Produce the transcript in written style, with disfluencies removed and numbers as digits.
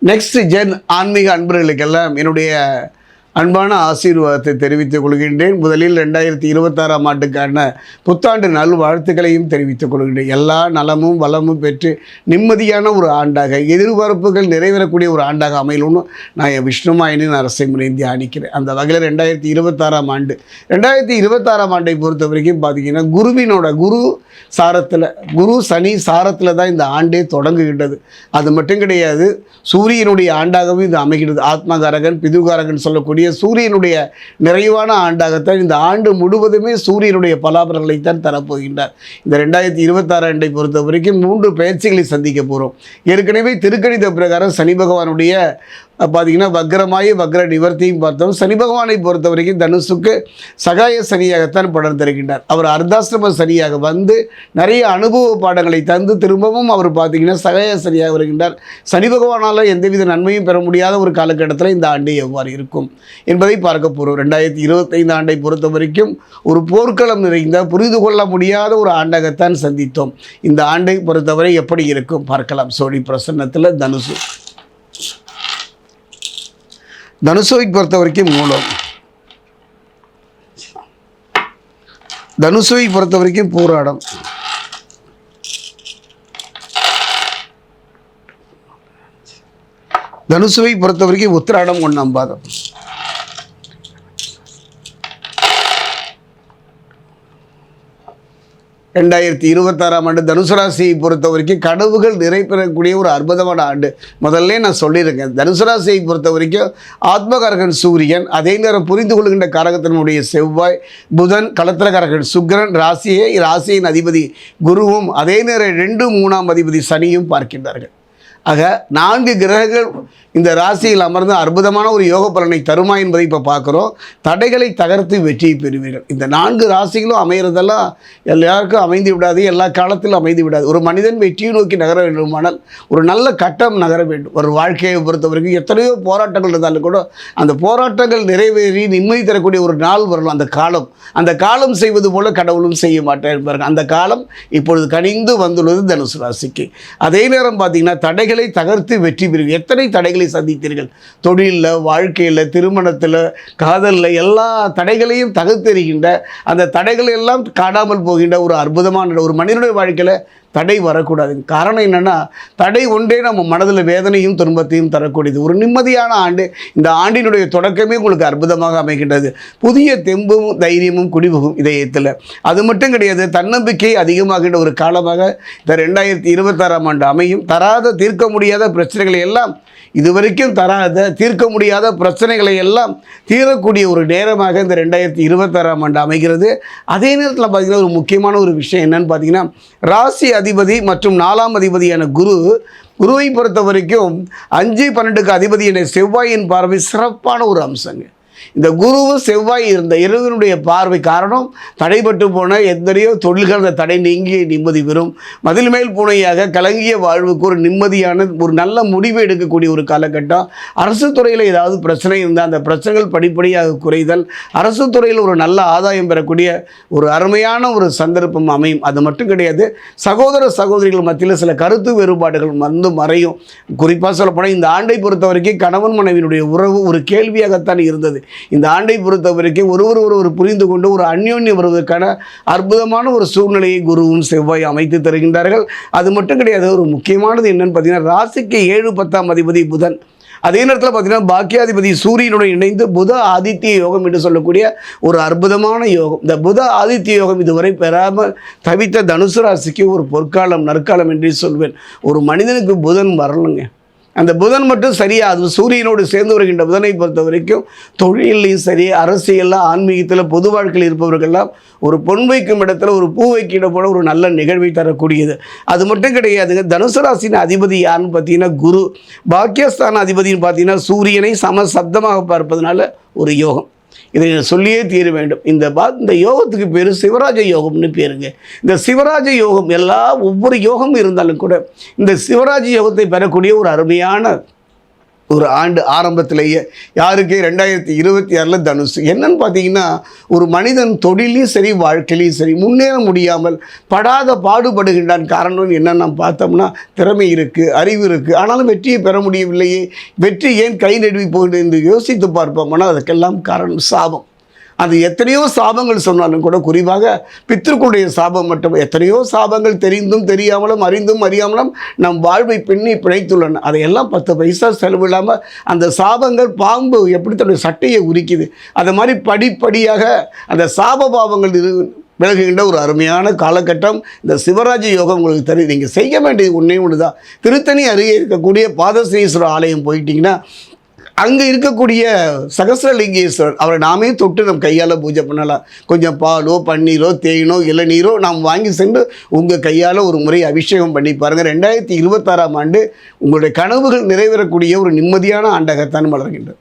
Next gen ஆன்மீக அன்பர்களுக்கெல்லாம் என்னுடைய அன்பான ஆசீர்வாதத்தை தெரிவித்துக் கொள்கின்றேன். முதலில் 2026ஆம் ஆண்டுக்கான புத்தாண்டு நல்வாழ்த்துக்களையும் தெரிவித்துக் கொள்கின்றேன். எல்லா நலமும் வளமும் பெற்று நிம்மதியான ஒரு ஆண்டாக, எதிர்பார்ப்புகள் நிறைவேறக்கூடிய ஒரு ஆண்டாக அமையணும்னு நான் என் விஷ்ணுமாயினின் அரசை முறை தியானிக்கிறேன். அந்த வகையில் 2026ஆம் ஆண்டு 2026ஆம் ஆண்டை பொறுத்த வரைக்கும் பார்த்தீங்கன்னா குரு சாரத்தில், குரு சனி சாரத்தில் தான் இந்த ஆண்டே தொடங்குகின்றது. அது மட்டும் கிடையாது, சூரியனுடைய ஆண்டாகவும் இது அமைகிறது. ஆத்மகாரகன் பிதுகாரகன் சொல்லக்கூடிய சூரியனுடைய நிறைவான ஆண்டாகத்தான் இந்த ஆண்டு முழுவதுமே சூரியனுடைய பலாபலங்களைத்தான் தரப்போகின்றார். இந்த 2026 ஆண்டை பொறுத்த வரைக்கும் 3 பயிற்சிகளை சந்திக்க போகிறோம். ஏற்கனவே திருக்கணித பிரகாரம் சனி பகவானுடைய பார்த்தீங்கன்னா வக்ரமாயி வக்ர நிவர்த்தியும் பார்த்தோம். சனி பகவானை பொறுத்த வரைக்கும் தனுசுக்கு சகாய சனியாகத்தான் படம் தருகின்றார். அவர் அர்த்தாசிரம சனியாக வந்து நிறைய அனுபவ பாடங்களை தந்து திரும்பவும் அவர் பார்த்தீங்கன்னா சகாய சனியாக வருகின்றார். சனி பகவானால் எந்தவித நன்மையும் பெற முடியாத ஒரு காலகட்டத்தில் இந்த ஆண்டு எவ்வாறு இருக்கும் என்பதை பார்க்க போகிறோம். 2025 ஆண்டை பொறுத்த வரைக்கும் ஒரு போர்க்களம் நிறைந்த புரிந்து கொள்ள முடியாத ஒரு ஆண்டாகத்தான் சந்தித்தோம். இந்த ஆண்டை பொறுத்தவரை எப்படி இருக்கும் பார்க்கலாம். சோழி பிரசன்னத்தில் தனுசுவை பொறுத்த வரைக்கும் மூலம், தனுசுவை பொறுத்த வரைக்கும் போராடம், தனுசுவை பொறுத்த வரைக்கும் உத்திராடம் 1ஆம் பாதம், ரெண்டாயிரத்தி 26ஆம் ஆண்டு தனுசு ராசியை பொறுத்த வரைக்கும் கனவுகள் நிறைவேறக்கூடிய ஒரு அற்புதமான ஆண்டு. முதல்ல நான் சொல்லியிருக்கேன், தனுசு ராசியை பொறுத்த வரைக்கும் ஆத்மகாரகன் சூரியன், அதே நேரம் புரிந்து கொள்கின்ற காரகத்தினுடைய செவ்வாய், புதன், களத்திரகாரகன் சுக்கிரன், ராசியின் அதிபதி குருவும், அதே நேரம் 2, 3ஆம் அதிபதி சனியும் பார்க்கின்றார்கள். ஆக 4 கிரகங்கள் இந்த ராசியில் அமர்ந்து அற்புதமான ஒரு யோக பலனை தருமா என்பதை இப்போ பார்க்குறோம். தடைகளை தகர்த்து வெற்றியை பெறுவீர்கள். இந்த 4 ராசிகளும் அமைகிறதெல்லாம் எல்லாருக்கும் அமைந்து விடாது, எல்லா காலத்திலும் அமைந்து விடாது. ஒரு மனிதன் வெற்றியை நோக்கி நகர வேண்டுமானால் ஒரு நல்ல கட்டம் நகர வேண்டும். ஒரு வாழ்க்கையை பொறுத்த வரைக்கும் எத்தனையோ போராட்டங்கள் இருந்தாலும் கூட அந்த போராட்டங்கள் நிறைவேறி நிம்மதி தரக்கூடிய ஒரு நாள் வரலாம். அந்த காலம் செய்வது போல கடவுளும் செய்ய மாட்டேன் என்பார்கள். அந்த காலம் இப்பொழுது கனிந்து வந்துள்ளது தனுசு ராசிக்கு. அதே நேரம் பார்த்தீங்கன்னா தடைகளை தகர்த்து வெற்றி பெறுவீர்கள். எத்தனை தடைகளை சந்தித்தீர்கள், தொழிலில், வாழ்க்கையில், திருமணத்தில், காதலில், எல்லா தடைகளையும் தகர்த்தெறிகின்ற அந்த தடைகளை எல்லாம் காணாமல் போகின்ற ஒரு அற்புதமான ஒரு மனிதனுடைய வாழ்க்கையில் தடை வரக்கூடாது. காரணம் என்னென்னா, தடை ஒன்றே நம்ம மனதில் வேதனையும் துன்பத்தையும் தரக்கூடியது. ஒரு நிம்மதியான ஆண்டு. இந்த ஆண்டினுடைய தொடக்கமே உங்களுக்கு அற்புதமாக அமைகின்றது. புதிய தெம்பும் தைரியமும் குடிபுகும் இதயத்தில். அது மட்டும் கிடையாது, தன்னம்பிக்கை அதிகமாகின்ற ஒரு காலமாக இந்த 2026ஆம் ஆண்டு அமையும். தீர்க்க முடியாத பிரச்சனைகளை எல்லாம் இதுவரைக்கும் தீர்க்க முடியாத பிரச்சனைகளை எல்லாம் தீரக்கூடிய ஒரு நேரமாக இந்த 2026ஆம் ஆண்டு அமைகிறது. அதே நேரத்தில் பார்த்திங்கன்னா ஒரு முக்கியமான ஒரு விஷயம் என்னன்னு பார்த்தீங்கன்னா, ராசி அதிபதி மற்றும் 4ஆம் அதிபதியான குருவை பொறுத்த வரைக்கும் 5, 12க்கு அதிபதியான செவ்வாயின் பார்வை சிறப்பான ஒரு அம்சங்க. இந்த குருவும் செவ்வாய் இருந்த இரவினுடைய பார்வை காரணம் தடைபட்டு போன எத்தனையோ தொழில்கள் அந்த தடை நீங்கி நிம்மதி பெறும். மதில் மேல் பூனையாக கலங்கிய வாழ்வுக்கு ஒரு நிம்மதியான ஒரு நல்ல முடிவு எடுக்கக்கூடிய ஒரு காலகட்டம். அரசு துறையில் ஏதாவது பிரச்சனை இருந்தால் அந்த பிரச்சனைகள் படிப்படியாக குறைதல், அரசு துறையில் ஒரு நல்ல ஆதாயம் பெறக்கூடிய ஒரு அருமையான ஒரு சந்தர்ப்பம் அமையும். அது மட்டும் கிடையாது, சகோதர சகோதரிகள் மத்தியில் சில கருத்து வேறுபாடுகள் மறையும். குறிப்பாக சொல்லப்போனால் இந்த ஆண்டை பொறுத்த வரைக்கும் கணவன் மனைவியினுடைய உறவு ஒரு கேள்வியாகத்தான் இருந்தது. இந்த ஆண்டை பொறுத்த வரைக்கும் ஒருவர் புரிந்து கொண்டு ஒரு அந்யோன்யம் வருவதற்கான அற்புதமான ஒரு சூழ்நிலையை குருவும் செவ்வாய் அமைத்து தருகின்றார்கள். அது மட்டும் கிடையாது, ஒரு முக்கியமானது என்னன்னு பார்த்தீங்கன்னா, ராசிக்கு 7, 10ஆம் அதிபதி புதன், அதே நேரத்தில் பார்த்தீங்கன்னா பாக்கியாதிபதி சூரியனுடன் இணைந்து புத ஆதித்ய யோகம் என்று சொல்லக்கூடிய ஒரு அற்புதமான யோகம். இந்த புத ஆதித்ய யோகம் இதுவரை பெறாமல் தவித்த தனுசு ராசிக்கு ஒரு பொற்காலம், நற்காலம் என்றே சொல்வேன். ஒரு மனிதனுக்கு புதன் வரணுங்க. அந்த புதன் மட்டும் சரியா, அது சூரியனோடு சேர்ந்து வருகின்ற புதனை பொறுத்த வரைக்கும் தொழிலையும் சரி, அரசியலில், ஆன்மீகத்தில், பொது வாழ்க்கையில் இருப்பவர்கள்லாம் ஒரு பொன் வைக்கும் இடத்துல ஒரு பூ வைக்கிற போல ஒரு நல்ல நிகழ்வை தரக்கூடியது. அது மட்டும் கிடையாதுங்க. தனுசு ராசியின் அதிபதி யாருன்னு பார்த்தீங்கன்னா குரு. பாக்கியஸ்தான அதிபதினு பார்த்தீங்கன்னா சூரியனை சப்தமாக பார்ப்பதனால ஒரு யோகம். இதை சொல்லியே தீர வேண்டும். இந்த யோகத்துக்கு பேர் சிவராஜ யோகம்னு பேருங்க. இந்த சிவராஜ யோகம் ஒவ்வொரு யோகம் இருந்தாலும் கூட இந்த சிவராஜ யோகத்தை பெறக்கூடிய ஒரு அருமையான ஒரு ஆண்டு ஆரம்பத்திலேயே. யாருக்கு? 2026 தனுசு. என்னன்னு பார்த்தீங்கன்னா, ஒரு மனிதன் தொழிலையும் சரி வாழ்க்கையிலையும் சரி முன்னேற முடியாமல் படாத பாடுபடுகின்றான். காரணம் என்னென்னு பார்த்தோம்னா, திறமை இருக்குது, அறிவு இருக்குது, ஆனாலும் வெற்றியை பெற முடியவில்லையே, வெற்றி ஏன் கை நழுவி போகுது என்று யோசித்து பார்ப்போம்னா அதுக்கெல்லாம் காரணம் சாபம். அது எத்தனையோ சாபங்கள் சொன்னாலும் கூட, குறிப்பாக பித்திருக்களுடைய சாபம் மட்டும், எத்தனையோ சாபங்கள் தெரிந்தும் தெரியாமலும் அறிந்தும் அறியாமலும் நம் வாழ்வை பின்னி பிழைத்துள்ளன. அதையெல்லாம் 10 பைசா செலவு இல்லாமல் அந்த சாபங்கள் பாம்பு எப்படி தன்னுடைய சட்டையை உரிக்குது, அது மாதிரி படிப்படியாக அந்த சாப பாவங்கள் விலகுகின்ற ஒரு அருமையான காலகட்டம் இந்த சிவராஜ யோகம் உங்களுக்கு தெரியும். நீங்கள் செய்ய வேண்டியது ஒன்றே ஒன்று தான். திருத்தணி அருகே இருக்கக்கூடிய பாதசனீஸ்வரர் ஆலயம் போயிட்டீங்கன்னா, அங்கே இருக்கக்கூடிய சகஸ்ரலிங்கேஸ்வரர் அவரை நாமே தொட்டு நம் கையால் பூஜை பண்ணலாம். கொஞ்சம் பாலோ பன்னீரோ தேனோ இளநீரோ நாம் வாங்கி சென்று உங்கள் கையால் ஒரு முறை அபிஷேகம் பண்ணி பாருங்கள். 2026 உங்களுடைய கனவுகள் நிறைவேறக்கூடிய ஒரு நிம்மதியான ஆண்டாகத்தான் மலர்கின்றது.